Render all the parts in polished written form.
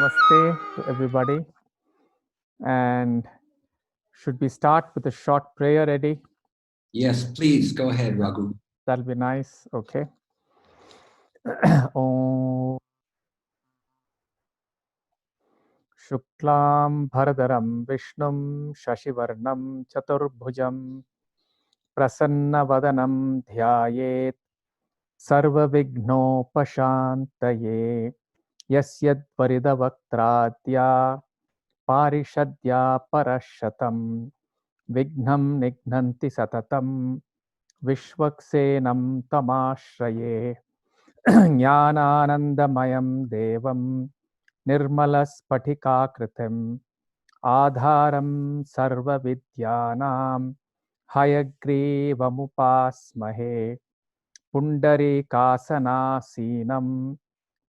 Namaste to everybody. And should we start with a short prayer, Eddie? Yes, please go ahead, Raghu. That'll be nice. Okay. Om Shuklam Bharadaram Vishnum Shashivarnam Chaturbhujam Prasanna Vadanam Dhyayet Sarva Vignopashantaye Yasyad Varidavaktradya Parishadya Parashatam Vignam Nignanti Satatam Vishwaksenam Tamashraye Jnananandamayam Devam Nirmalaspathikakritim Adharam Sarva Vidyanam Hayagreevamupasmahe Pundarikaasanasinam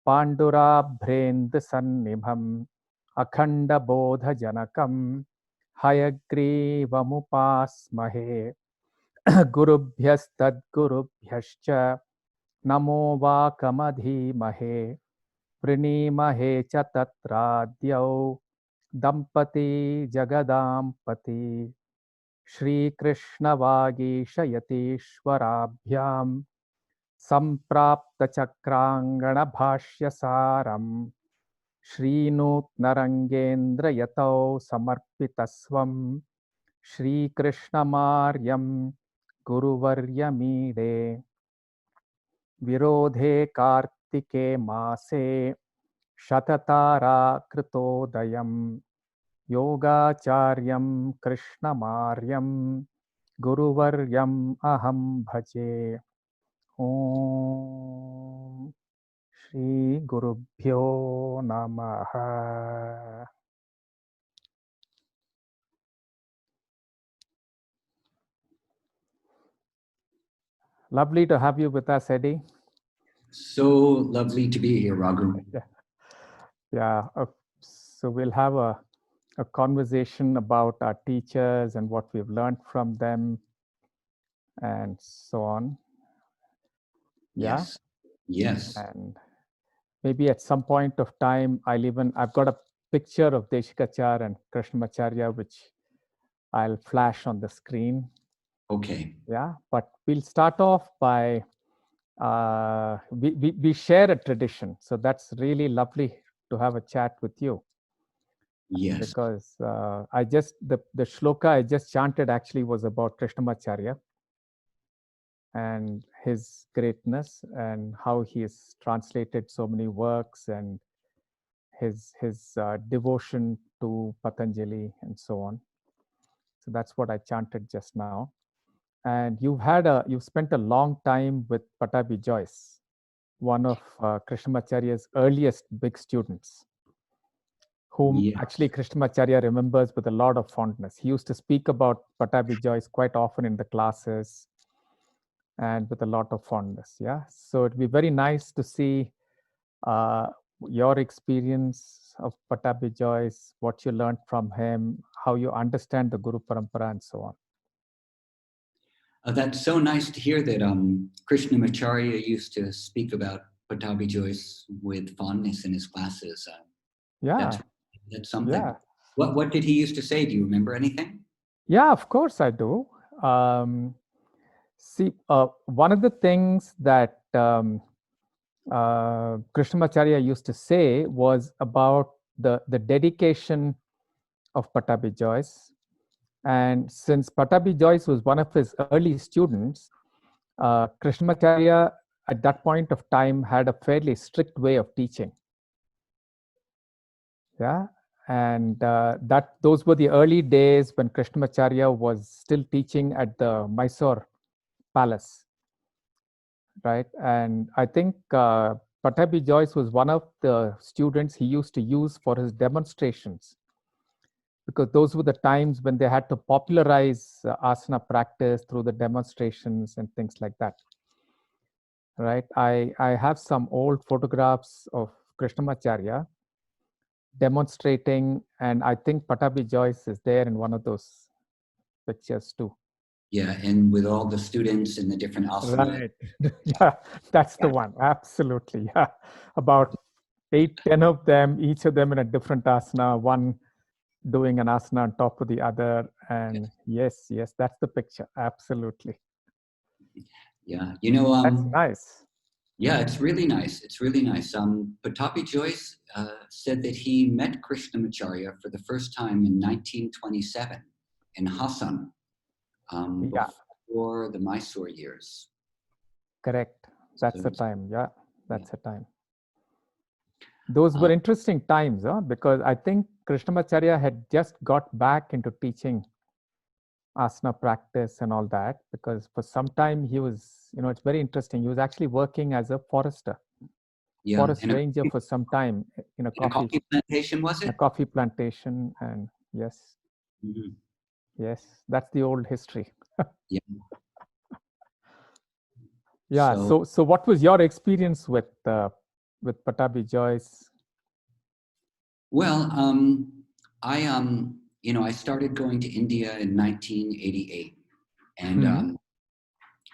Pandurabhrendasannibham Akhanda Bodha Janakam Hayagreevamupasmahe Gurubhyastadgurubhyascha Namo Vakamadhimahe Prinimahe cha Tatradhyau Dampati Jagadampati Shri Krishna Vagisha Yatishwarabhyam Samprapta Chakrangana Bhashya Saram Shri Nutnarangendra Yatau Samarpitaswam Shri Krishna Maryam Guruvaryamide Virodhe Kartike Mase Shatatara Kritodayam Yogacharyam Krishna Maryam Guruvaryam Aham Bhaje Om Shri Gurubhyo Namaha. Lovely to have you with us, Eddie. So lovely to be here, Raghu. Yeah. So we'll have a conversation about our teachers and what we've learned from them and so on. Yeah. Yes. And maybe at some point of time, I've got a picture of Deshikachar and Krishnamacharya, which I'll flash on the screen. Okay. Yeah. But we'll start off by, we share a tradition. So that's really lovely to have a chat with you. Yes. Because the shloka I just chanted actually was about Krishnamacharya and his greatness and how he has translated so many works and his devotion to Patanjali and so on. So that's what I chanted just now. And you've spent a long time with Pattabhi Jois, one of Krishnamacharya's earliest big students, whom actually Krishnamacharya remembers with a lot of fondness. He used to speak about Pattabhi Jois quite often in the classes and with a lot of fondness. Yeah. So it'd be very nice to see your experience of Pattabhi Jois, what you learned from him, how you understand the Guru Parampara and so on. That's so nice to hear that Krishnamacharya used to speak about Pattabhi Jois with fondness in his classes. Yeah. That's something. Yeah. What did he used to say? Do you remember anything? Yeah, of course I do. See, one of the things that Krishnamacharya used to say was about the dedication of Pattabhi Jois. And since Pattabhi Jois was one of his early students, Krishnamacharya at that point of time had a fairly strict way of teaching. Yeah. And those were the early days when Krishnamacharya was still teaching at the Mysore Palace. Right. And I think Pattabhi Jois was one of the students he used to use for his demonstrations, because those were the times when they had to popularize asana practice through the demonstrations and things like that. Right. I have some old photographs of Krishnamacharya demonstrating, and I think Pattabhi Jois is there in one of those pictures too. Yeah, and with all the students and the different asanas. Right. Yeah, that's the one. Absolutely. Yeah. About 8, 10 of them, each of them in a different asana, one doing an asana on top of the other. And yes, that's the picture. Absolutely. Yeah, That's nice. yeah, it's really nice. It's really nice. Pattabhi Jois said that he met Krishnamacharya for the first time in 1927 in Hassan, before the Mysore years. Correct. That's the So, time. Yeah, that's the time. Those were interesting times, because I think Krishnamacharya had just got back into teaching asana practice and all that, because for some time he was, it's very interesting. He was actually working as a forester, forest ranger for some time in a coffee plantation, was it? A coffee plantation, and yes. Mm-hmm. Yes, that's the old history. Yeah. Yeah. So what was your experience with Pattabhi Jois? Well, I started going to India in 1988, and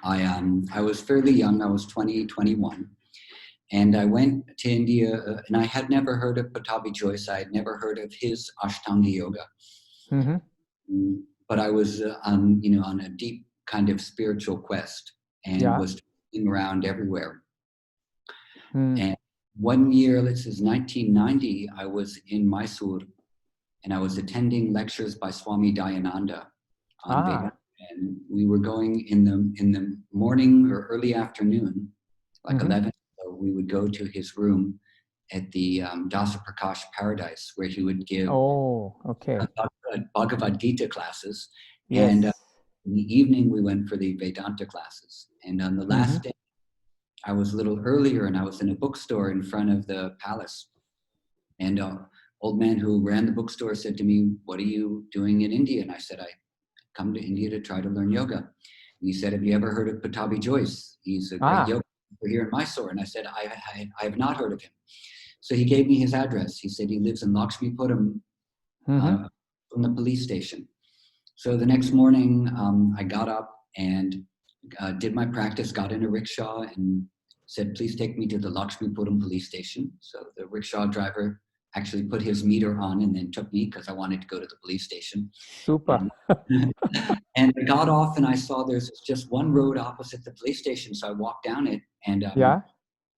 I was fairly young. I was 20, 21. And I went to India, and I had never heard of Pattabhi Jois. I had never heard of his Ashtanga Yoga. But I was, on a deep kind of spiritual quest, and was traveling around everywhere. And one year, this is 1990, I was in Mysore, and I was attending lectures by Swami Dayananda on Vedanta. And we were going in the morning or early afternoon, like 11. So we would go to his room at the Dasa Prakash Paradise, where he would give Bhagavad Gita classes. Yes. And in the evening, we went for the Vedanta classes. And on the last day, I was a little earlier, and I was in a bookstore in front of the palace. And an old man who ran the bookstore said to me, "What are you doing in India?" And I said, "I come to India to try to learn yoga." And he said, "Have you ever heard of Pattabhi Jois? He's a great yoga teacher here in Mysore." And I said, I have not heard of him. So he gave me his address. He said he lives in Lakshmipuram, from the police station. So the next morning, I got up and did my practice, got in a rickshaw and said, "Please take me to the Lakshmipuram police station." So the rickshaw driver actually put his meter on and then took me, because I wanted to go to the police station. Super. And I got off, and I saw there's just one road opposite the police station. So I walked down it, and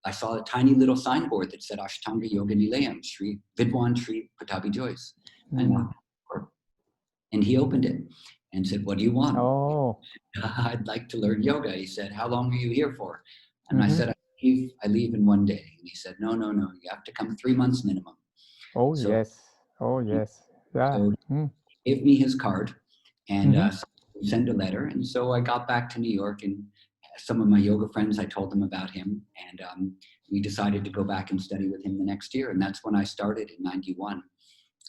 I saw a tiny little signboard that said Ashtanga Yoga Nilayam, Sri Vidwan Sri Pattabhi Jois. And he opened it and said, "What do you want?" Oh. "I'd like to learn yoga." He said, "How long are you here for?" And I said, I leave in one day. And he said, No, you have to come 3 months minimum. Yes. Yeah. So he gave me his card and sent a letter. And so I got back to New York, and some of my yoga friends, I told them about him, and we decided to go back and study with him the next year. And that's when I started in 91.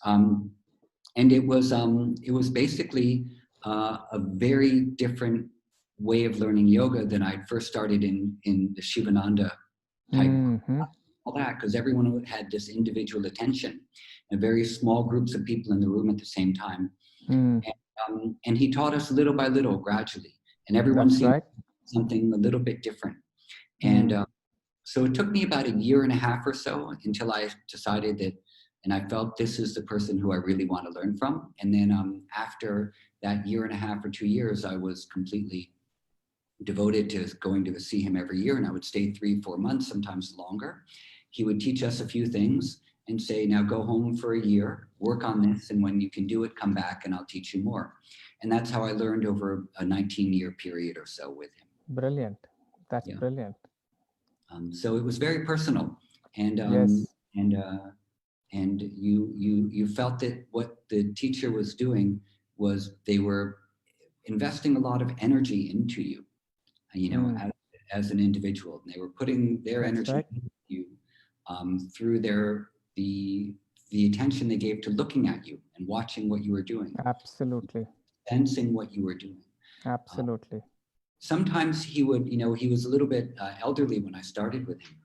And it was basically a very different way of learning yoga than I'd first started in the Shivananda type, all that, because everyone had this individual attention, and very small groups of people in the room at the same time. And he taught us little by little, gradually, and everyone seemed something a little bit different. And so it took me about a year and a half or so until I decided that, and I felt this is the person who I really want to learn from. And then after that year and a half or 2 years, I was completely devoted to going to see him every year. And I would stay 3-4 months, sometimes longer. He would teach us a few things and say, "Now go home for a year, work on this, and when you can do it, come back and I'll teach you more." And that's how I learned over a 19-year period or so with him. Brilliant. That's brilliant. So it was very personal. And and you felt that what the teacher was doing was they were investing a lot of energy into you, as an individual. And they were putting their energy into you through the attention they gave to looking at you and watching what you were doing. Absolutely. Sensing what you were doing. Absolutely. Sometimes he would, he was a little bit elderly when I started with him.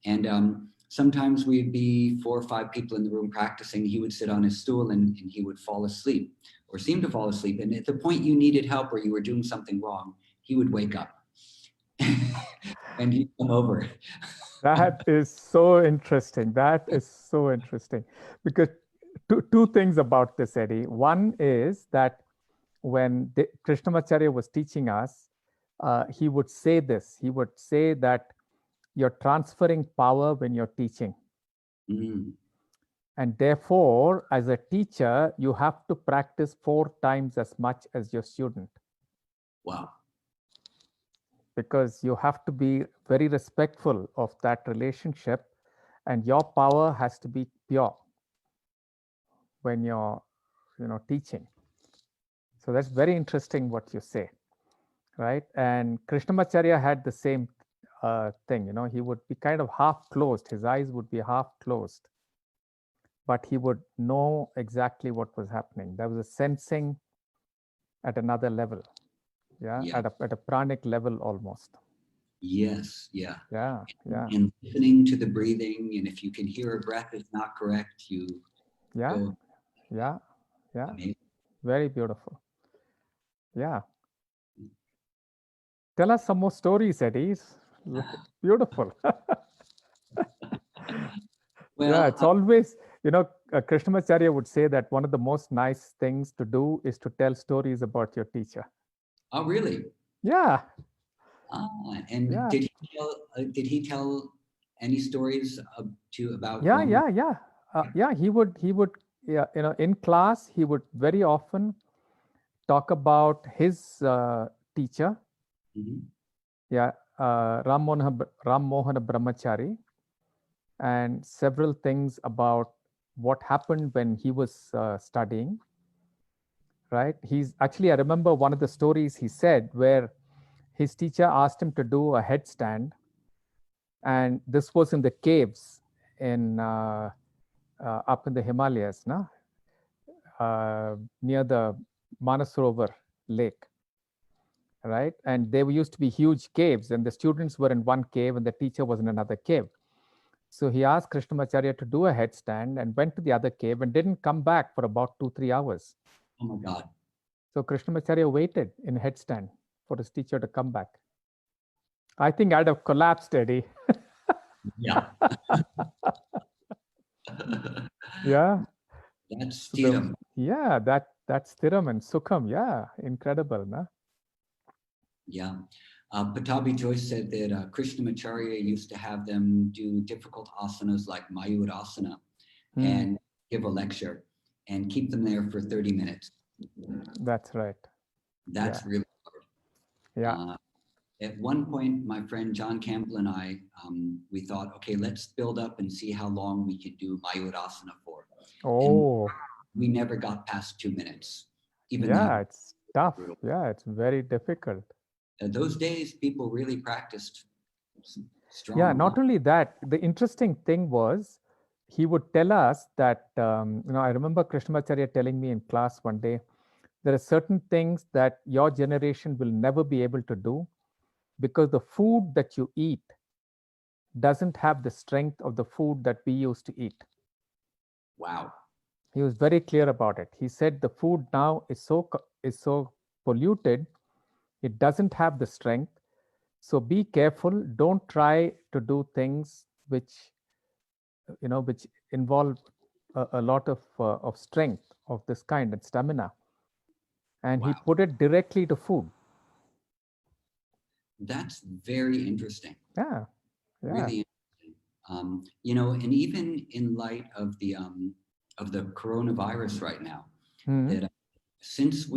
And sometimes we'd be 4 or 5 people in the room practicing. He would sit on his stool and he would fall asleep, or seem to fall asleep. And at the point you needed help or you were doing something wrong, he would wake up and he'd come over. That is so interesting. That is so interesting. Because two things about this, Eddie. One is that when Krishnamacharya was teaching us, he would say this. He would say that you're transferring power when you're teaching. Mm. And therefore, as a teacher, you have to practice 4 times as much as your student. Wow. Because you have to be very respectful of that relationship, and your power has to be pure when you're teaching. So that's very interesting what you say, right? And Krishnamacharya had the same thing. He would be kind of half closed, his eyes would be half closed, but he would know exactly what was happening. There was a sensing at another level, at a pranic level almost. Yes, yeah. And listening to the breathing, and if you can hear a breath is not correct, you go. Yeah. Amazing. Very beautiful. Yeah. Tell us some more stories, Eddie. Beautiful. Well, it's always, Krishnamacharya would say that one of the most nice things to do is to tell stories about your teacher. Oh, really? Yeah. And did he tell any stories about? He would, in class, he would very often talk about his teacher. Mm-hmm. Ram Mohana Brahmachari, and several things about what happened when he was studying, right? I remember one of the stories he said where his teacher asked him to do a headstand, and this was in the caves in up in the Himalayas, near the Manasarovar lake, right? And there used to be huge caves, and the students were in one cave and the teacher was in another cave. So he asked Krishnamacharya to do a headstand and went to the other cave and didn't come back for about 2-3 hours. Oh my God. So Krishnamacharya waited in headstand for his teacher to come back. I think I'd have collapsed, Eddie. Yeah. Yeah. That's Stiram. That's Stiram and Sukham. Yeah, incredible, nah? Yeah. Pattabhi Jois said that Krishnamacharya used to have them do difficult asanas like Mayurasana and give a lecture and keep them there for 30 minutes. That's right. That's really hard. Yeah. At one point, my friend John Campbell and I, we thought, okay, let's build up and see how long we could do Mayurasana for. Oh. And we never got past 2 minutes. Even it's tough. Brutal. Yeah, it's very difficult. Those days, people really practiced strong. Yeah, not only that, the interesting thing was he would tell us that, I remember Krishnamacharya telling me in class one day, there are certain things that your generation will never be able to do because the food that you eat doesn't have the strength of the food that we used to eat. Wow. He was very clear about it. He said the food now is so polluted, it doesn't have the strength. So be careful. Don't try to do things which involve a lot of strength of this kind and stamina. And he put it directly to food. That's very interesting. Yeah. Really interesting. And even in light of the coronavirus right now, that since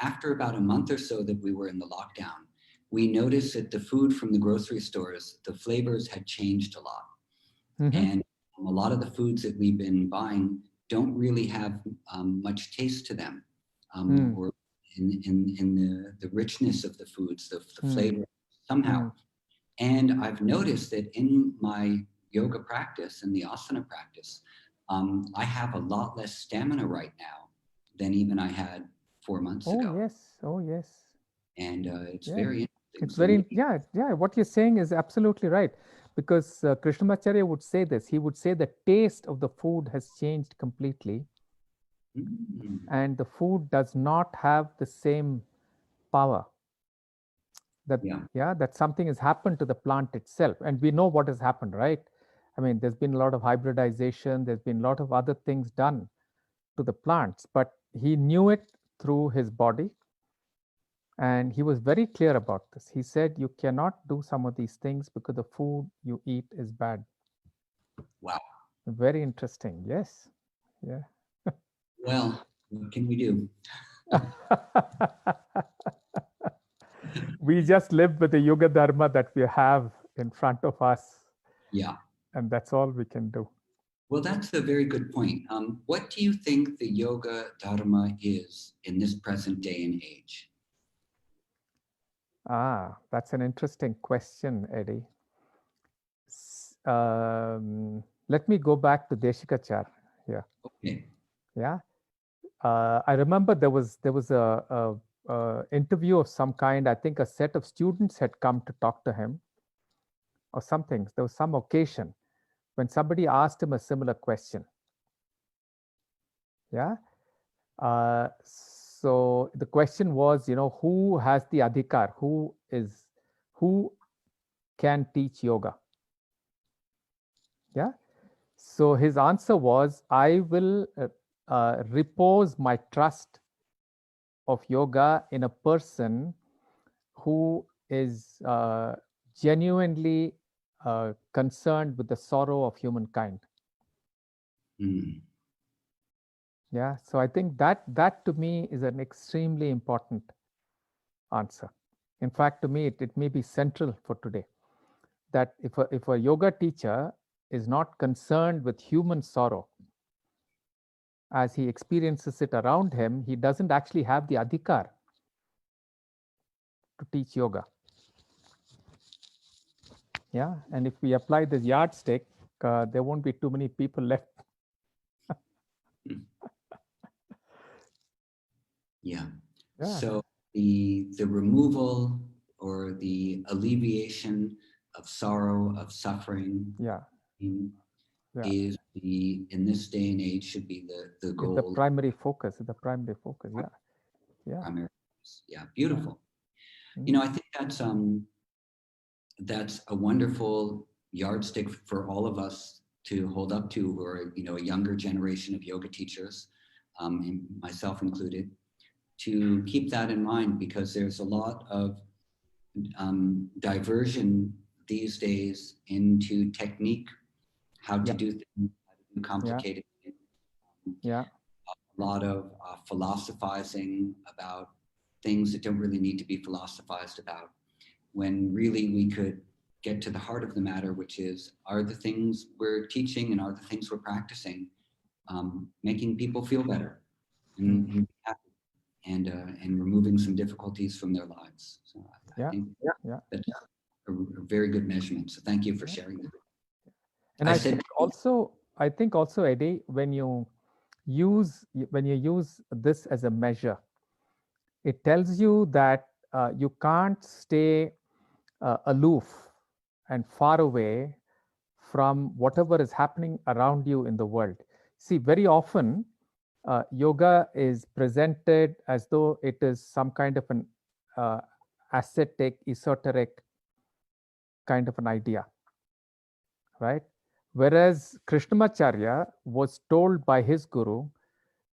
after about a month or so that we were in the lockdown, we noticed that the food from the grocery stores, the flavors had changed a lot. And a lot of the foods that we've been buying don't really have much taste to them, or in the richness of the foods, the flavor somehow. And I've noticed that in my yoga practice and the asana practice, I have a lot less stamina right now than even I had 4 months ago. Oh, yes. And it's very interesting. It's very, what you're saying is absolutely right. Because Krishnamacharya would say this. He would say the taste of the food has changed completely. And the food does not have the same power. that that something has happened to the plant itself, and we know what has happened, right? I mean, there's been a lot of hybridization, there's been a lot of other things done to the plants, but he knew it through his body, and he was very clear about this. He said, you cannot do some of these things because the food you eat is bad. Wow. Very interesting. Yes. Yeah. Well, what can we do? We just live with the Yoga Dharma that we have in front of us. Yeah. And that's all we can do. Well, that's a very good point. What do you think the Yoga Dharma is in this present day and age? That's an interesting question, Eddie. Let me go back to Deshikachar here. Okay. Yeah. I remember there was a interview of some kind. I think a set of students had come to talk to him or something. There was some occasion when somebody asked him a similar question. Yeah. So the question was, who has the adhikar? Who can teach yoga? Yeah. So his answer was, I will repose my trust of yoga in a person who is genuinely concerned with the sorrow of humankind. Yeah, so I think that to me is an extremely important answer. In fact, to me, it may be central for today. That if a yoga teacher is not concerned with human sorrow as he experiences it around him, he doesn't actually have the adhikar to teach yoga. Yeah, and if we apply this yardstick, there won't be too many people left. Yeah. So the removal or the alleviation of sorrow, of suffering, is in this day and age should be the goal. The primary focus. The primary focus. Primary focus. Yeah. Beautiful. I think that's a wonderful yardstick for all of us to hold up to, who are a younger generation of yoga teachers, and myself included, to keep that in mind, because there's a lot of diversion these days into technique, how to do things, how to do complicated things. A lot of philosophizing about things that don't really need to be philosophized about, when really we could get to the heart of the matter, which is, are the things we're teaching and are the things we're practicing making people feel better and be happy, and removing some difficulties from their lives. So I think that's a very good measurement. So thank you for sharing that. And I think also, Eddie, when you use this as a measure, it tells you that you can't stay aloof and far away from whatever is happening around you in the world. See, very often yoga is presented as though it is some kind of an ascetic, esoteric kind of an idea, right? Whereas Krishnamacharya was told by his guru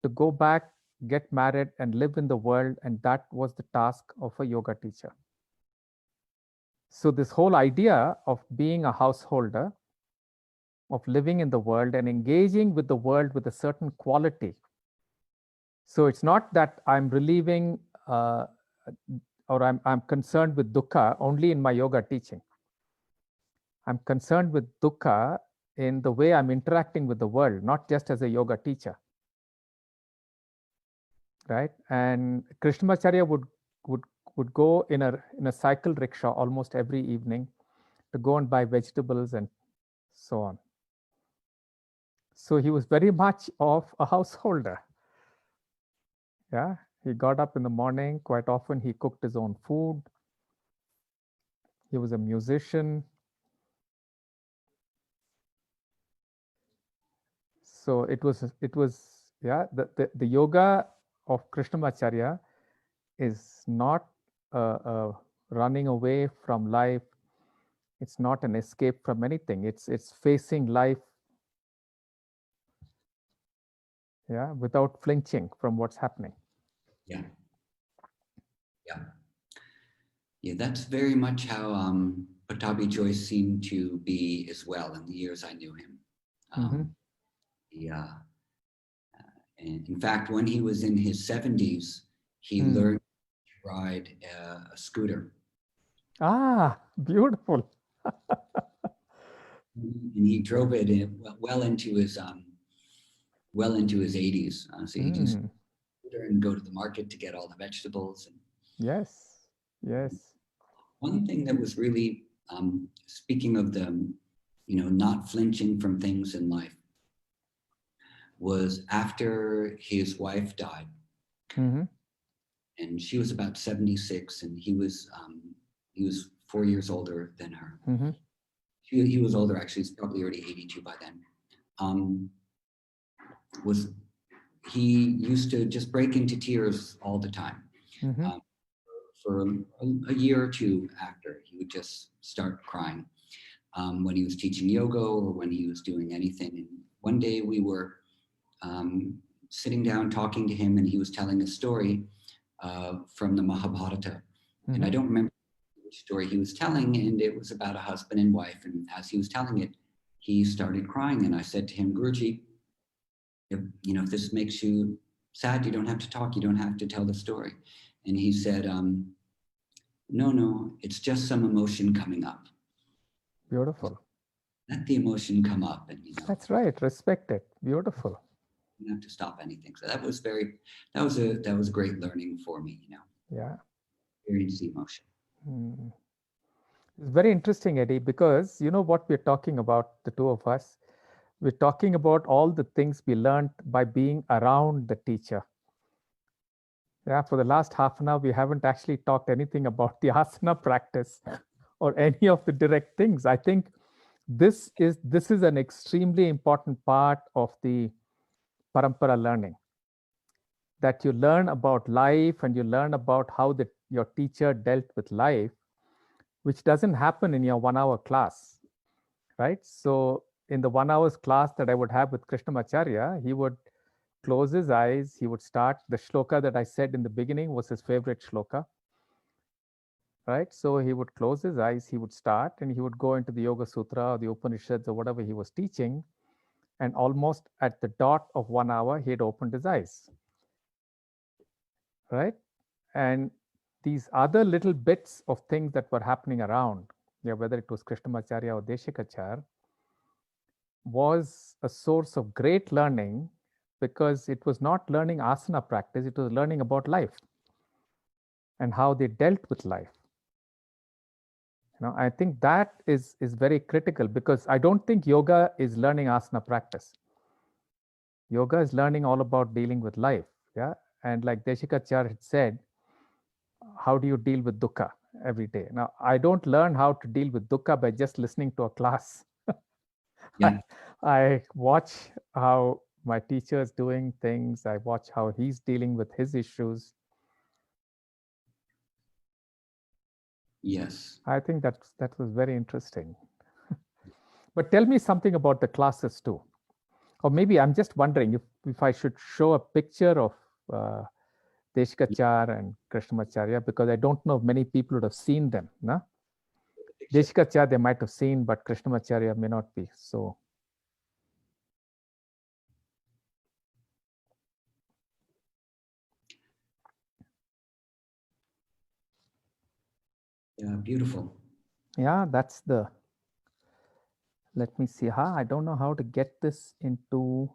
to go back, get married, and live in the world, and that was the task of a yoga teacher. So this whole idea of being a householder, of living in the world and engaging with the world with a certain quality. So it's not that I'm relieving or I'm concerned with dukkha only in my yoga teaching. I'm concerned with dukkha in the way I'm interacting with the world, not just as a yoga teacher. Right? And Krishnamacharya would go in a cycle rickshaw almost every evening to go and buy vegetables and so on. So he was very much of a householder. Yeah, he got up in the morning. Quite often he cooked his own food. He was a musician. So it was the yoga of Krishnamacharya is not a running away from life. It's not an escape from anything. It's facing life, yeah, without flinching from what's happening. Yeah. Yeah. Yeah, that's very much how Pattabhi Jois seemed to be as well in the years I knew him. And in fact, when he was in his 70s, he learned to ride a scooter. Ah, beautiful. And he drove it well into his 80s. So he'd use a scooter and go to the market to get all the vegetables. And yes, yes. one thing that was really, speaking of the, not flinching from things in life, was after his wife died. And she was about 76, and he was 4 years older than her. He was older, actually. He's probably already 82 by then. He used to just break into tears all the time. For a year or two after, he would just start crying when he was teaching yoga or when he was doing anything. And one day we were sitting down talking to him, and he was telling a story from the Mahabharata. And I don't remember which story he was telling, and it was about a husband and wife. And as he was telling it, he started crying. And I said to him, Guruji, if this makes you sad, you don't have to talk. You don't have to tell the story. And he said, no, it's just some emotion coming up. Beautiful. Let the emotion come up. And that's right. Respect it. Beautiful. You don't have to stop anything. So that was a great learning for me, Yeah. Experience the emotion. It's very interesting, Eddie, because what we're talking about, the two of us, we're talking about all the things we learned by being around the teacher. Yeah, for the last half an hour, we haven't actually talked anything about the asana practice or any of the direct things. I think this is an extremely important part of the parampara learning, that you learn about life and you learn about how your teacher dealt with life, which doesn't happen in your 1 hour class, right? So in the 1 hour's class that I would have with Krishnamacharya, he would close his eyes, he would start. The shloka that I said in the beginning was his favorite shloka, right? So he would close his eyes, he would start, and he would go into the Yoga Sutra or the Upanishads or whatever he was teaching. And almost at the dot of 1 hour, he had opened his eyes, right? And these other little bits of things that were happening around, whether it was Krishnamacharya or Deshikachar, was a source of great learning, because it was not learning asana practice, it was learning about life and how they dealt with life. I think that is very critical, because I don't think yoga is learning asana practice. Yoga is learning all about dealing with life. Yeah. And like Deshikachar had said, how do you deal with dukkha every day? Now, I don't learn how to deal with dukkha by just listening to a class. Yeah. I watch how my teacher is doing things. I watch how he's dealing with his issues. Yes. I think that was very interesting. But tell me something about the classes too. Or maybe I'm just wondering if I should show a picture of Deshikachar and Krishnamacharya, because I don't know if many people would have seen them. No? Deshikachar they might have seen, but Krishnamacharya may not be. So. Yeah, beautiful. Yeah, that's the. Let me see. I don't know how to get this into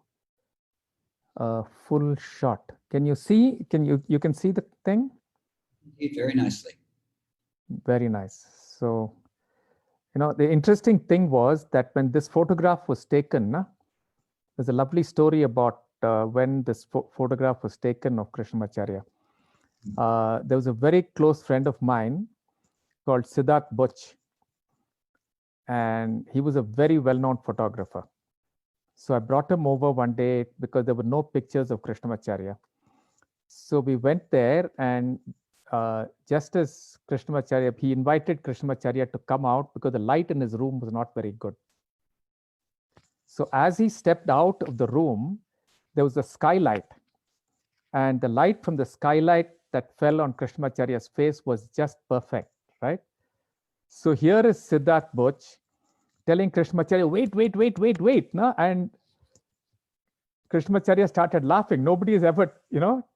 a full shot. Can you see? You can see the thing? Very nicely. Very nice. So, the interesting thing was that when this photograph was taken, there's a lovely story about when this photograph was taken of Krishnamacharya. There was a very close friend of mine called Siddharth Butch, and he was a very well-known photographer. So I brought him over one day because there were no pictures of Krishnamacharya. So we went there, and just as Krishnamacharya, he invited Krishnamacharya to come out because the light in his room was not very good. So as he stepped out of the room, there was a skylight. And the light from the skylight that fell on Krishnamacharya's face was just perfect, right? So here is Siddharth Boch telling Krishnamacharya, wait. No? And Krishnamacharya started laughing. Nobody has ever,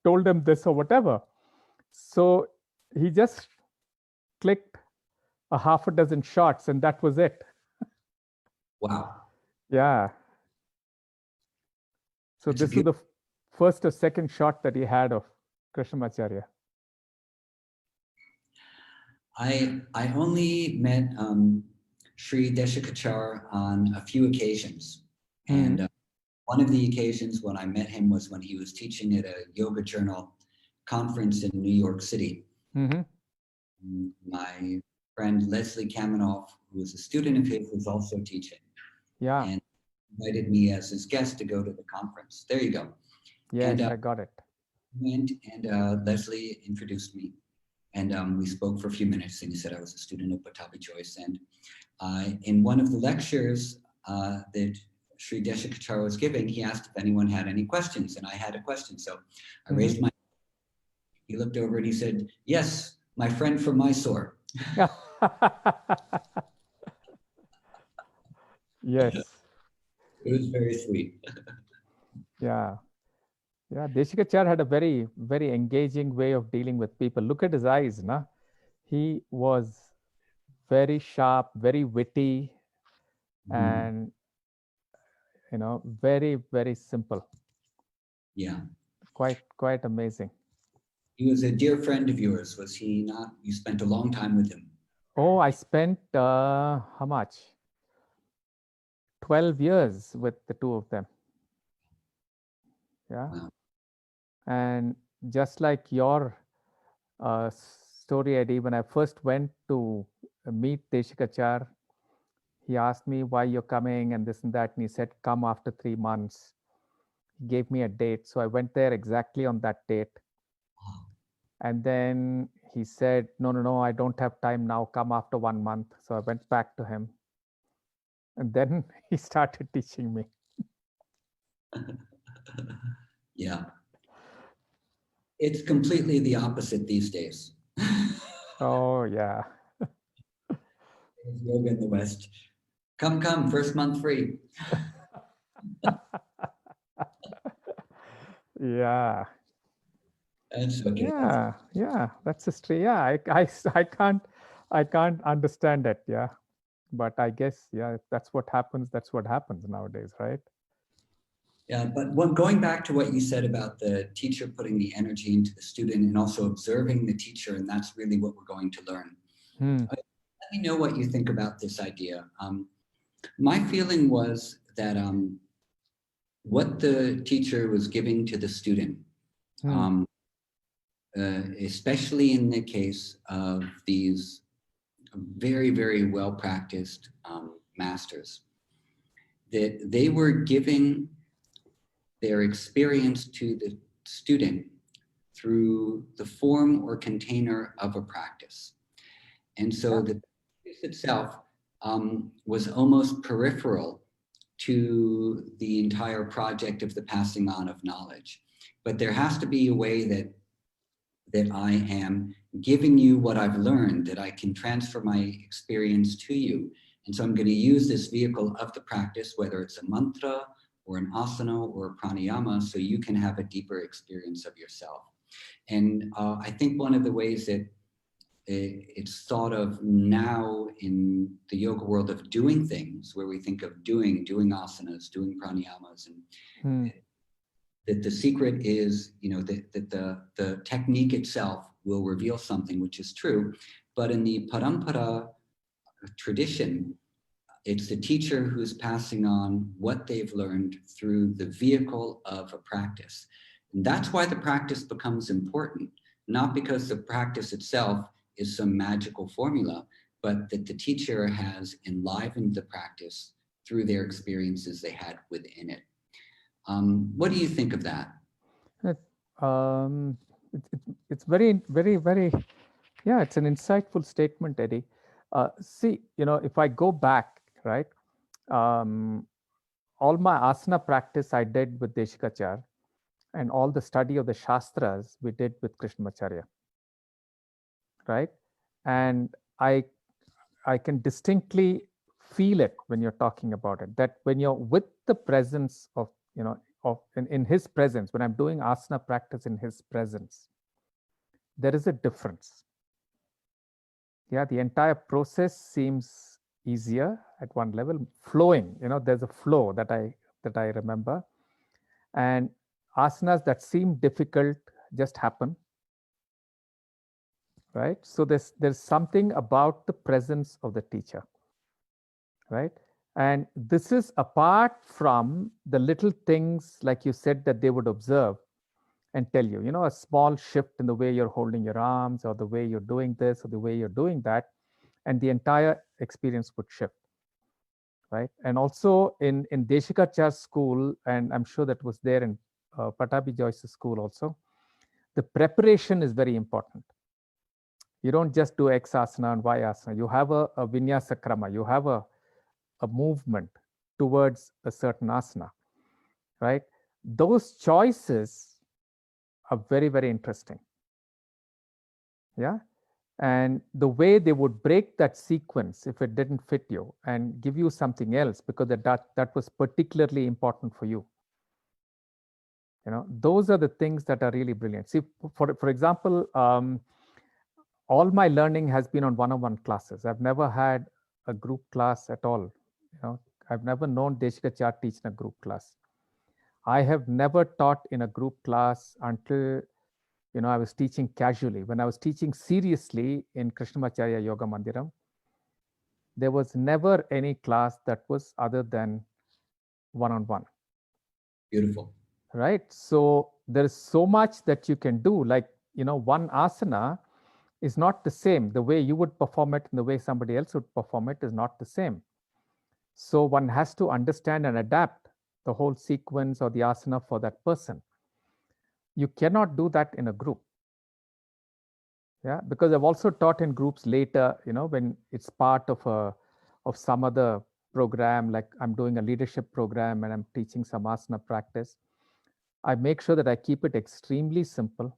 told him this or whatever. So he just clicked a half a dozen shots and that was it. Wow. Yeah. So this is the first or second shot that he had of Krishnamacharya. I only met Sri Deshikachar on a few occasions. And one of the occasions when I met him was when he was teaching at a Yoga Journal conference in New York City. My friend Leslie Kamenoff, who was a student of his, was also teaching. Yeah. And invited me as his guest to go to the conference. There you go. Yes, I got it. Went and Leslie introduced me. And we spoke for a few minutes, and he said I was a student of Pattabhi Jois. And in one of the lectures that Sri Deshikachar was giving, he asked if anyone had any questions, and I had a question. So I raised my hand. He looked over and he said, yes, my friend from Mysore. Yes. It was very sweet. Yeah. Yeah, Deshikachar had a very, very engaging way of dealing with people. Look at his eyes, na? He was very sharp, very witty, and very, very simple. Yeah. Quite amazing. He was a dear friend of yours, was he not? You spent a long time with him. Oh, I spent how much? 12 years with the two of them. Yeah. Wow. And just like your story, Eddie, when I first went to meet Deshikachar, he asked me why you're coming and this and that. And he said, come after 3 months. He gave me a date. So I went there exactly on that date. And then he said, no, I don't have time now. Come after 1 month. So I went back to him. And then he started teaching me. Yeah. It's completely the opposite these days. Oh, yeah. Yoga in the West. Come, first month free. Yeah. That's okay. Yeah, that's history. Yeah, I can't understand it. Yeah, but I guess if that's what happens nowadays, right? Yeah, but going back to what you said about the teacher putting the energy into the student and also observing the teacher, and that's really what we're going to learn. Let me know what you think about this idea. My feeling was that what the teacher was giving to the student, especially in the case of these very, very well-practiced masters, that they were giving their experience to the student through the form or container of a practice. And so the practice itself was almost peripheral to the entire project of the passing on of knowledge. But there has to be a way that I am giving you what I've learned, that I can transfer my experience to you. And so I'm going to use this vehicle of the practice, whether it's a mantra or an asana or a pranayama, so you can have a deeper experience of yourself. And I think one of the ways that it's thought of now in the yoga world of doing things, where we think of doing asanas, doing pranayamas, and that the secret is, that the technique itself will reveal something, which is true. But in the parampara tradition, it's the teacher who's passing on what they've learned through the vehicle of a practice. And that's why the practice becomes important, not because the practice itself is some magical formula, but that the teacher has enlivened the practice through their experiences they had within it. What do you think of that? It's very, very, very, yeah, it's an insightful statement, Eddie. See, if I go back, right, um, all my asana practice I did with Deshikachar, and all the study of the Shastras we did with Krishnamacharya, right? And I I can distinctly feel it when you're talking about it, that when you're with the presence of, in his presence, when I'm doing asana practice in his presence, there is a difference. Yeah, the entire process seems easier at one level, flowing, there's a flow that I remember. And asanas that seem difficult just happen, right? So there's something about the presence of the teacher, right? And this is apart from the little things, like you said, that they would observe and tell you, a small shift in the way you're holding your arms, or the way you're doing this, or the way you're doing that, and the entire experience would shift, right? And also in Deshikachar's school, and I'm sure that was there in Pattabhi Jois' school also, the preparation is very important. You don't just do X asana and Y asana. You have a vinyasa krama. You have a movement towards a certain asana, right? Those choices are very, very interesting. Yeah. And the way they would break that sequence if it didn't fit you and give you something else because that was particularly important for you. Those are the things that are really brilliant. See, for example, all my learning has been on one-on-one classes. I've never had a group class at all. I've never known Deshikachar teach in a group class. I have never taught in a group class until I was teaching casually. When I was teaching seriously in Krishnamacharya Yoga Mandiram, there was never any class that was other than one-on-one. Beautiful. Right? So there is so much that you can do. Like, one asana is not the same. The way you would perform it and the way somebody else would perform it is not the same. So one has to understand and adapt the whole sequence or the asana for that person. You cannot do that in a group. Yeah, because I've also taught in groups later, when it's part of some other program, like I'm doing a leadership program and I'm teaching some asana practice. I make sure that I keep it extremely simple,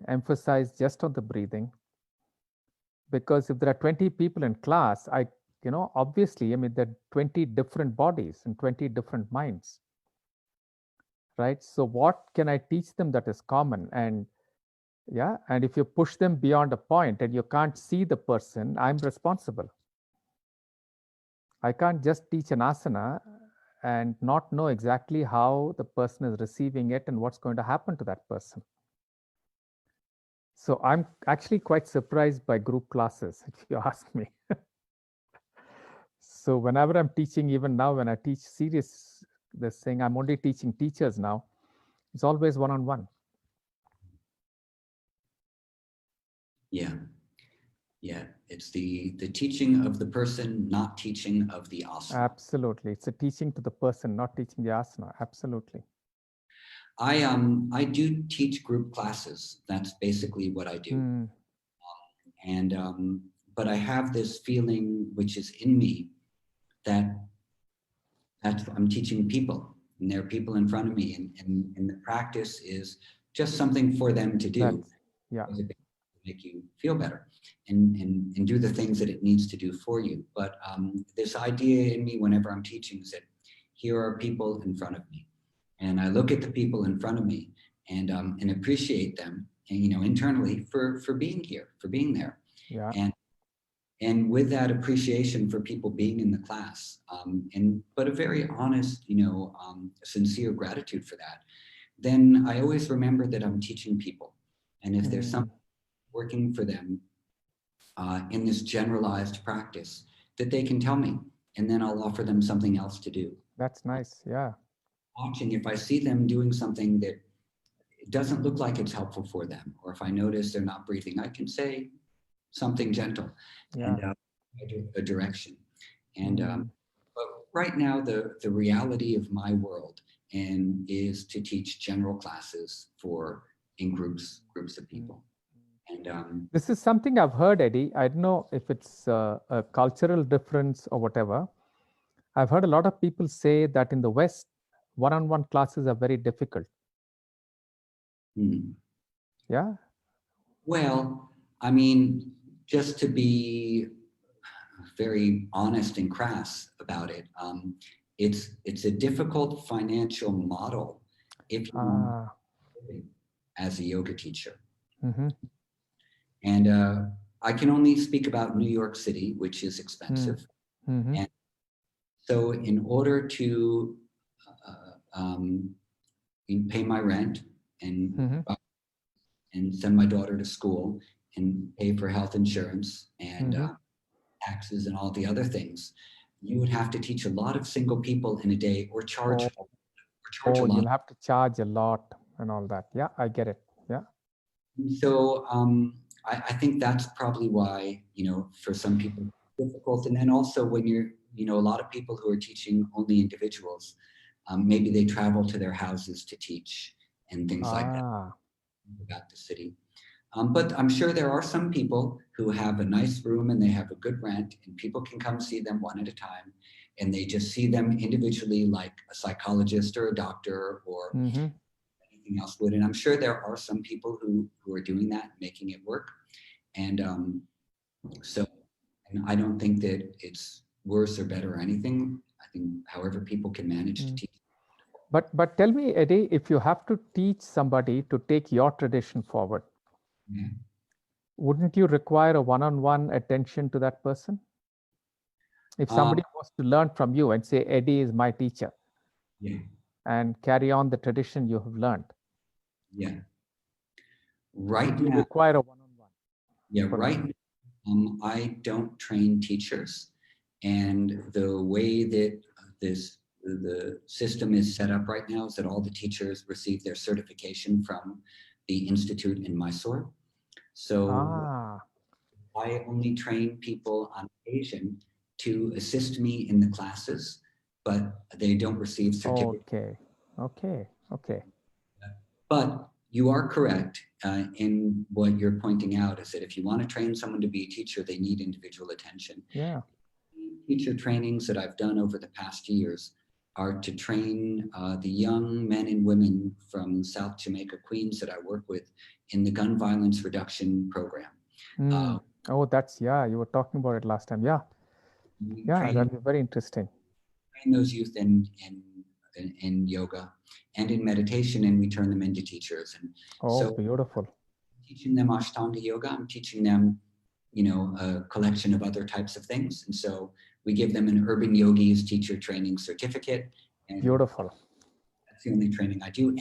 emphasize just on the breathing. Because if there are 20 people in class, obviously, there are 20 different bodies and 20 different minds, right? So what can I teach them that is common? And yeah, and if you push them beyond a point and you can't see the person, I'm responsible. I can't just teach an asana and not know exactly how the person is receiving it and what's going to happen to that person. So I'm actually quite surprised by group classes, if you ask me. So whenever I'm teaching, even now when I teach serious, this thing, I'm only teaching teachers now, it's always one-on-one. Yeah. Yeah. It's the teaching of the person, not teaching of the asana. Absolutely. It's a teaching to the person, not teaching the asana. Absolutely. I do teach group classes. That's basically what I do. But I have this feeling which is in me that I'm teaching people, and there are people in front of me, and the practice is just something for them to do. Yeah. To make you feel better and do the things that it needs to do for you. But this idea in me whenever I'm teaching is that here are people in front of me, and I look at the people in front of me and appreciate them, and internally for being here, for being there. Yeah. And with that appreciation for people being in the class, but a very honest, sincere gratitude for that, then I always remember that I'm teaching people. And if there's something working for them in this generalized practice, that they can tell me, and then I'll offer them something else to do. That's nice. Yeah. Watching, if I see them doing something that doesn't look like it's helpful for them, or if I notice they're not breathing, I can say something gentle and a direction. And but right now, the reality of my world is to teach general classes for in groups of people. And this is something I've heard, Eddie. I don't know if it's a cultural difference or whatever. I've heard a lot of people say that in the West, one-on-one classes are very difficult. Yeah. Well, I mean, just to be very honest and crass about it, it's a difficult financial model if you want as a yoga teacher. And I can only speak about New York City, which is expensive. And so in order to pay my rent and send my daughter to school and pay for health insurance and taxes and all the other things, you would have to teach a lot of single people in a day or charge a lot. You'll have to charge a lot and all that. Yeah, I get it. Yeah. So I think that's probably why, for some people it's difficult. And then also when you're, a lot of people who are teaching only individuals, maybe they travel to their houses to teach and things like that about the city. But I'm sure there are some people who have a nice room and they have a good rent and people can come see them one at a time and they just see them individually like a psychologist or a doctor or anything else would. And I'm sure there are some people who are doing that, making it work. And and I don't think that it's worse or better or anything. I think however people can manage to teach. But tell me, Eddie, if you have to teach somebody to take your tradition forward, wouldn't you require a one-on-one attention to that person? If somebody was to learn from you and say, Eddie is my teacher, and carry on the tradition you have learned. Right now, require a one-on-one. Right now, I don't train teachers. And the way that the system is set up right now is that all the teachers receive their certification from the Institute in Mysore. So I only train people on occasion to assist me in the classes, but they don't receive certificates. Okay. But you are correct in what you're pointing out is that if you want to train someone to be a teacher, they need individual attention. Teacher trainings that I've done over the past years are to train the young men and women from South Jamaica, Queens that I work with in the gun violence reduction program. You were talking about it last time. That'd be very interesting. Train those youth in yoga and in meditation, and we turn them into teachers. And so beautiful. Teaching them Ashtanga Yoga, I'm teaching them, a collection of other types of things. And so we give them an Urban Yogis teacher training certificate. And beautiful. That's the only training I do.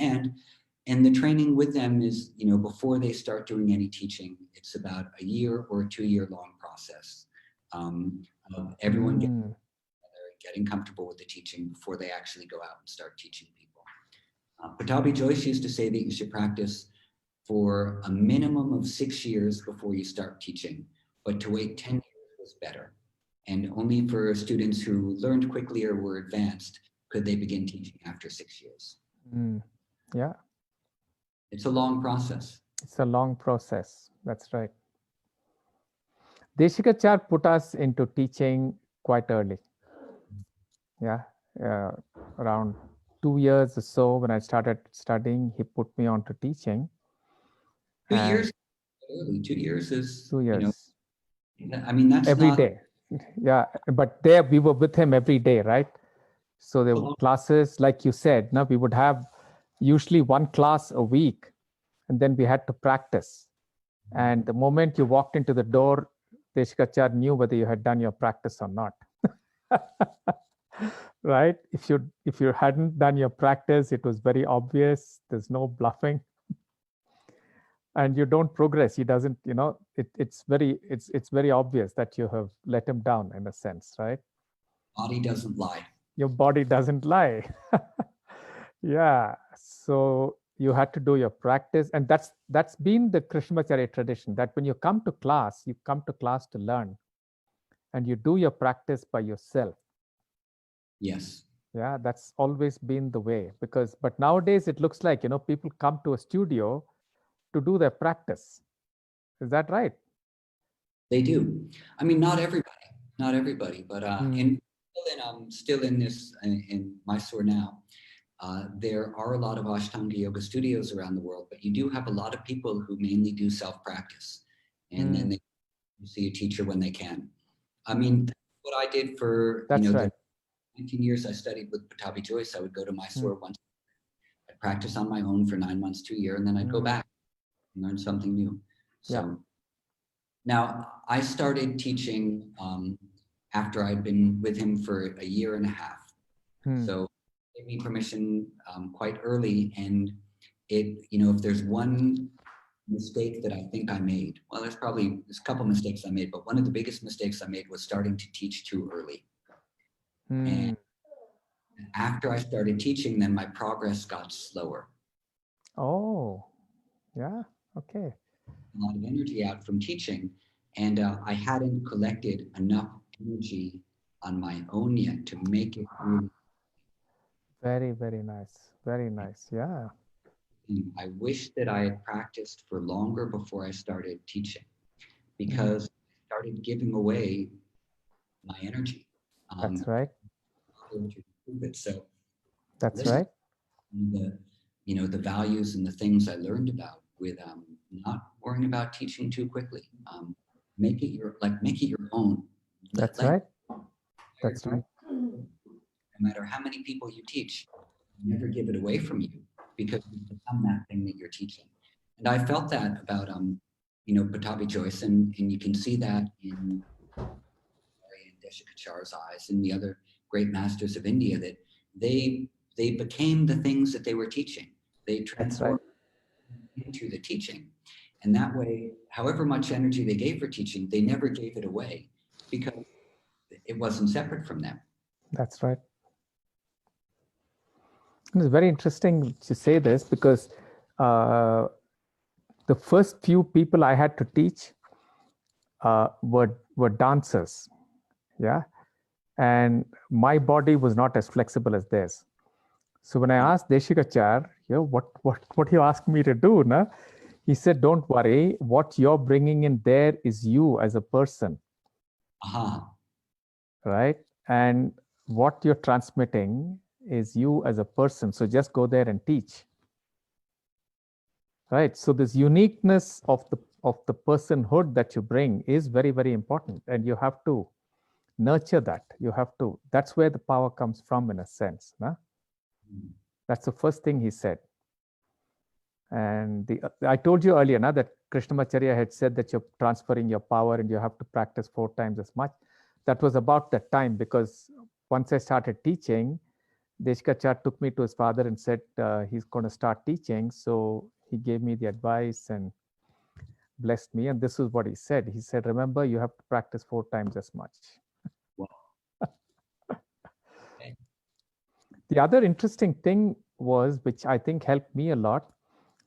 And the training with them is, before they start doing any teaching, it's about a year or a 2-year long process of everyone getting comfortable with the teaching before they actually go out and start teaching people. Pattabhi Jois used to say that you should practice for a minimum of 6 years before you start teaching, but to wait 10 years was better. And only for students who learned quickly or were advanced could they begin teaching after 6 years. It's a long process. That's right. Deshikachar put us into teaching quite early. Around 2 years or so when I started studying, he put me on to teaching. 2 years early. 2 years is 2 years. That's every day. But there we were with him every day, right? So there were classes, like you said, we would have usually one class a week, and then we had to practice. And the moment you walked into the door, Deshikachar knew whether you had done your practice or not. Right? If you hadn't done your practice, it was very obvious. There's no bluffing. And you don't progress. He doesn't, it's very obvious that you have let him down in a sense, right? Body doesn't lie. Your body doesn't lie. So you had to do your practice. And that's been the Krishnamacharya tradition, that when you come to class to learn, and you do your practice by yourself. Yes. That's always been the way. But nowadays it looks like, people come to a studio to do their practice. Is that right? They do. I mean, not everybody, but still in this in Mysore now. There are a lot of Ashtanga yoga studios around the world, but you do have a lot of people who mainly do self-practice, and then they see a teacher when they can. I mean, that's what I did for That's the right. 19 years I studied with Pattabhi Jois. I would go to Mysore once. I'd practice on my own for 9 months to a year, and then I'd go back and learn something new. So now I started teaching after I'd been with him for a year and a half. So gave me permission quite early, and if there's one mistake that I think I made, well, there's a couple mistakes I made, but one of the biggest mistakes I made was starting to teach too early. And after I started teaching, then my progress got slower. Oh, yeah, okay. A lot of energy out from teaching, and I hadn't collected enough energy on my own yet to make it really. Very, very nice. Very nice. Yeah. I wish that I had practiced for longer before I started teaching, because I started giving away my energy. That's right. To improve it. So that's right. The values and the things I learned about with not worrying about teaching too quickly. Make it your own. That's right. That's right. No matter how many people you teach, never give it away from you, because you become that thing that you're teaching. And I felt that about Pattabhi Jois, and you can see that in Deshikachar's eyes and the other great masters of India, that they became the things that they were teaching. They transformed into the teaching. And that way, however much energy they gave for teaching, they never gave it away, because it wasn't separate from them. That's right. It's very interesting to say this, because the first few people I had to teach were dancers. Yeah. And my body was not as flexible as theirs. So when I asked Deshikachar, what you asked me to do, na? He said, don't worry, what you're bringing in there is you as a person. Right? And what you're transmitting is you as a person. So just go there and teach. Right? So this uniqueness of the personhood that you bring is very, very important. And you have to nurture that. That's where the power comes from, in a sense. Na? That's the first thing he said. And I told you earlier that Krishnamacharya had said that you're transferring your power and you have to practice 4 times as much. That was about that time, because once I started teaching, Deshikachar took me to his father and said he's going to start teaching. So he gave me the advice and blessed me. And this is what he said. He said, remember, you have to practice 4 times as much. Wow. The other interesting thing was, which I think helped me a lot,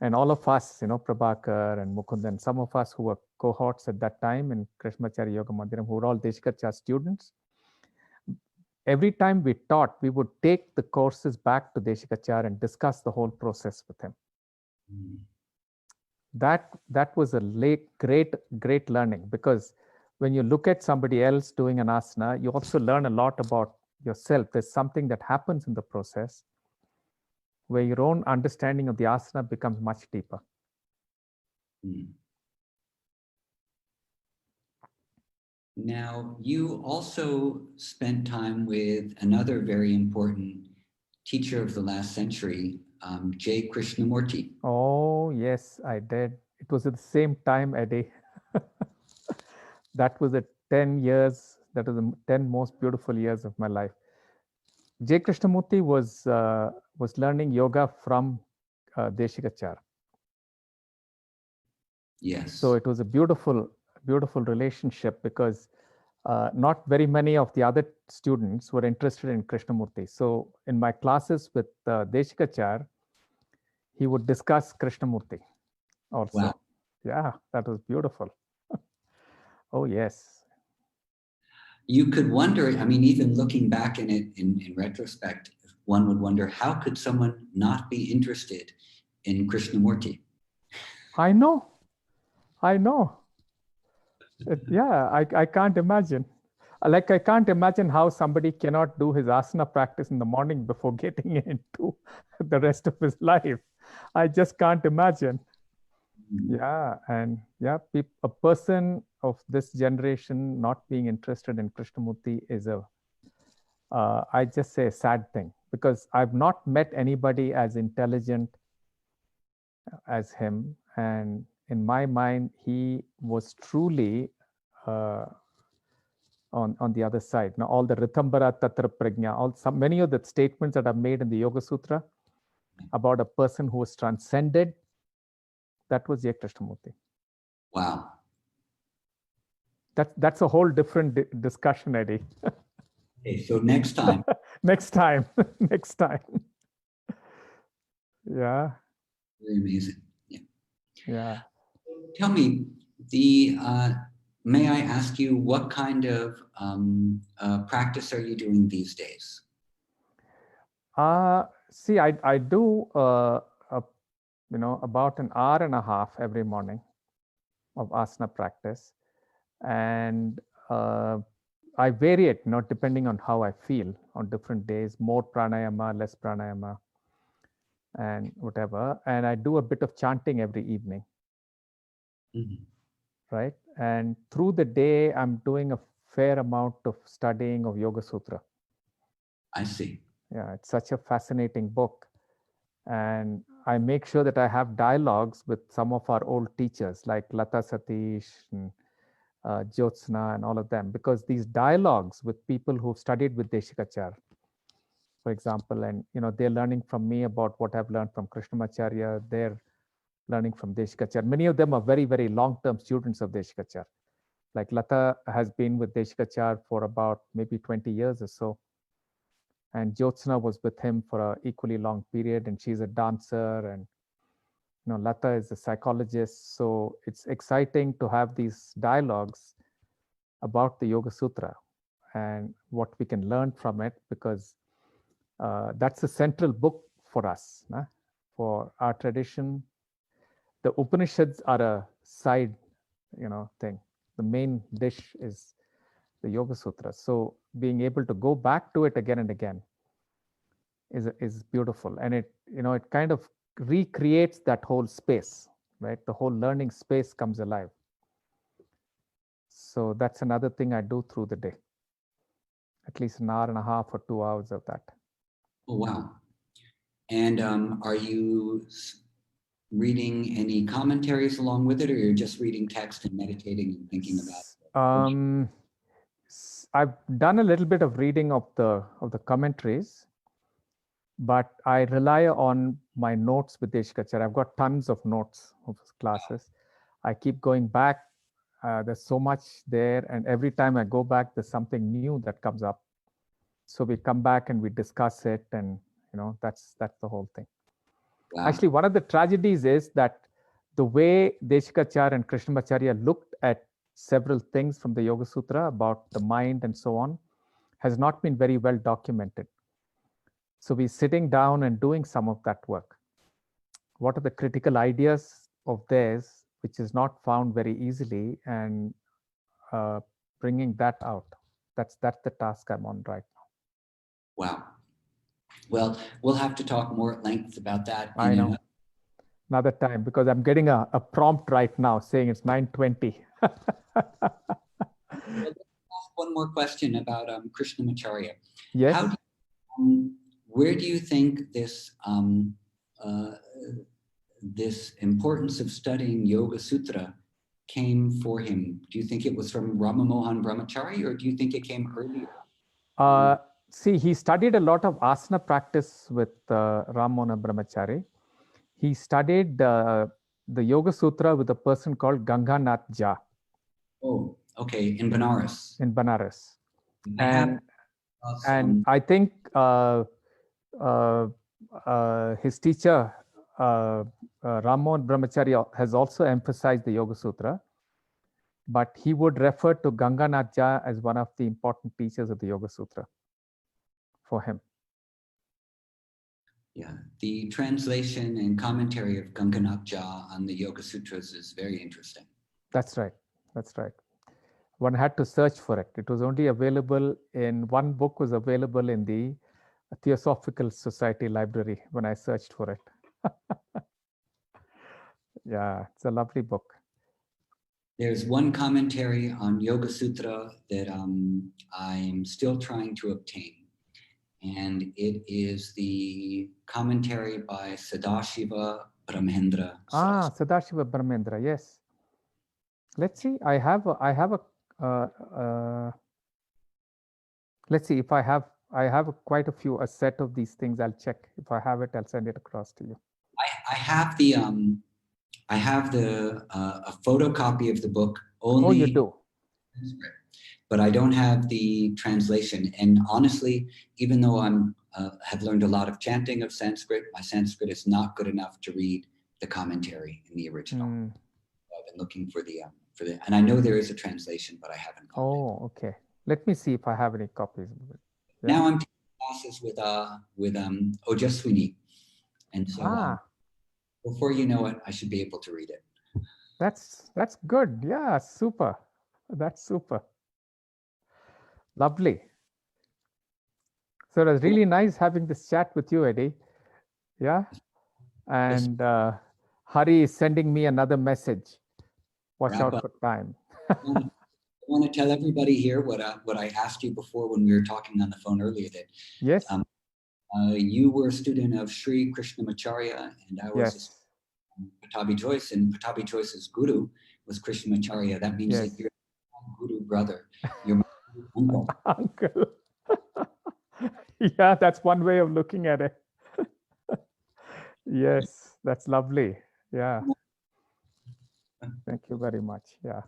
and all of us, Prabhakar and Mukundan, some of us who were cohorts at that time in Krishnamacharya Yoga Mandiram, who were all Deshikachar students, every time we taught, we would take the courses back to Deshikachar and discuss the whole process with him. That was a great learning, because when you look at somebody else doing an asana, you also learn a lot about yourself. There's something that happens in the process where your own understanding of the asana becomes much deeper. Now, you also spent time with another very important teacher of the last century, J. Krishnamurti. Oh, yes, I did. It was at the same time, Eddie. That was the 10 years, that was the 10 most beautiful years of my life. J. Krishnamurti was learning yoga from Deshikachar. Yes. So it was a beautiful relationship, because not very many of the other students were interested in Krishnamurti. So in my classes with Deshikachar, he would discuss Krishnamurti also. Wow. Yeah, that was beautiful. Oh, yes. You could wonder, I mean, even looking back in it in retrospect, one would wonder, how could someone not be interested in Krishnamurti? I know. Yeah, I can't imagine. Like, I can't imagine how somebody cannot do his asana practice in the morning before getting into the rest of his life. I just can't imagine. Yeah, and yeah, a person of this generation not being interested in Krishnamurti is I just say a sad thing, because I've not met anybody as intelligent as him. And in my mind, he was truly on the other side. Now, all the Ritambhara, Tatra Prajna, many of the statements that are made in the Yoga Sutra about a person who was transcended, that was J. Krishnamurti. Wow. That's a whole different discussion, Eddie. Okay, so next time. Next time. Yeah. Very amazing. Yeah. Yeah. Tell me, may I ask you, what kind of practice are you doing these days? See, I do about an hour and a half every morning of asana practice, and I vary it, depending on how I feel on different days, more pranayama, less pranayama, and whatever. And I do a bit of chanting every evening. Right? And through the day, I'm doing a fair amount of studying of Yoga Sutra. I see. Yeah, it's such a fascinating book. And I make sure that I have dialogues with some of our old teachers like Lata Satish and Jyotsna and all of them, because these dialogues with people who've studied with Deshikachar, for example, and they're learning from me about what I've learned from Krishnamacharya, they're learning from Deshikachar. Many of them are very, very long-term students of Deshikachar. Like Lata has been with Deshikachar for about maybe 20 years or so. And Jyotsna was with him for an equally long period, and she's a dancer, and Lata is a psychologist. So it's exciting to have these dialogues about the Yoga Sutra and what we can learn from it, because that's a central book for us, for our tradition. The Upanishads are a side, thing. The main dish is the Yoga Sutra. So being able to go back to it again and again is beautiful, and it kind of recreates that whole space, right? The whole learning space comes alive. So that's another thing I do through the day. At least an hour and a half or 2 hours of that. Oh, wow. And are you reading any commentaries along with it, or you're just reading text and meditating and thinking about it? I've done a little bit of reading of the commentaries, but I rely on my notes with Deshikachar. I've got tons of notes of his classes. I keep going back. There's so much there, and every time I go back, there's something new that comes up. So we come back and we discuss it, and that's the whole thing. Wow. Actually, one of the tragedies is that the way Deshikachar and Krishnamacharya looked at several things from the Yoga Sutra about the mind and so on has not been very well documented. So we're sitting down and doing some of that work. What are the critical ideas of theirs, which is not found very easily, and bringing that out. That's the task I'm on right now. Wow. Well, we'll have to talk more at length about that. I know. Another time, because I'm getting a prompt right now saying it's 9:20. One more question about Krishnamacharya. Yes. Where do you think this this importance of studying Yoga Sutra came for him? Do you think it was from Rama Mohan Brahmachari, or do you think it came earlier? See, he studied a lot of asana practice with Rama Mohan Brahmachari. He studied the Yoga Sutra with a person called Ganganath Jha. Oh, okay, in Benares. In Benares. And I think his teacher, Rama Mohan Brahmachari, has also emphasized the Yoga Sutra, but he would refer to Ganganath Jha as one of the important teachers of the Yoga Sutra for him. Yeah, the translation and commentary of Ganganath Jha on the Yoga Sutras is very interesting. That's right. That's right. One had to search for it. It was only available in one book was available in the Theosophical Society library when I searched for it. Yeah, it's a lovely book. There's one commentary on Yoga Sutra that I'm still trying to obtain. And it is the commentary by Sadashiva Brahmendra. Sadashiva Brahmendra, yes. Let's see, I have let's see if I have quite a few, a set of these things. I'll check. If I have it, I'll send it across to you. I have the a photocopy of the book only. Oh, you do? But I don't have the translation. And honestly, even though I'm have learned a lot of chanting of Sanskrit, my Sanskrit is not good enough to read the commentary in the original. I've been looking for the and I know there is a translation, but I haven't. Oh, okay. Let me see if I have any copies of it. Yeah. Now I'm taking classes with Ojaswini, and so before you know it, I should be able to read it. That's good. Yeah, super. That's super. Lovely. So it was really nice having this chat with you, Eddie. Yeah. And Hari is sending me another message. Watch out for time. I want to tell everybody here what I asked you before when we were talking on the phone earlier, that yes, you were a student of Sri Krishnamacharya, and I was Pattabhi Jois, and Pattabhi Jois's guru was Krishnamacharya. That means that you're my guru brother. You're my uncle. Uncle. Yeah, that's one way of looking at it. Yes, that's lovely. Yeah. Thank you very much. Yeah.